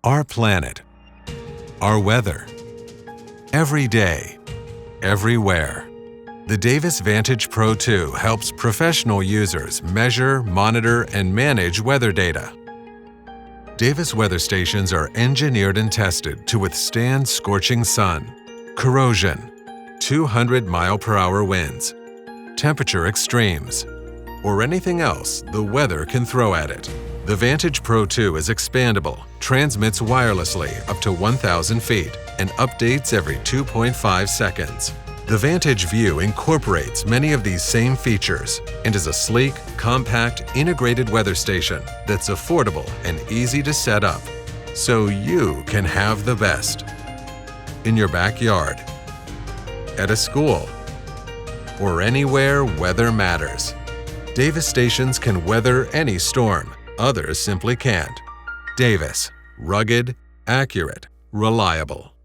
Our planet, our weather, every day, everywhere. The Davis Vantage Pro 2 helps professional users measure, monitor, and manage weather data. Davis weather stations are engineered and tested to withstand scorching sun, corrosion, 200-mile-per-hour winds, temperature extremes, or anything else the weather can throw at it. The Vantage Pro 2 is expandable, transmits wirelessly up to 1,000 feet, and updates every 2.5 seconds. The Vantage View incorporates many of these same features and is a sleek, compact, integrated weather station that's affordable and easy to set up, so you can have the best. In your backyard, at a school, or anywhere weather matters. Davis stations can weather any storm. Others simply can't. Davis. Rugged, accurate, reliable.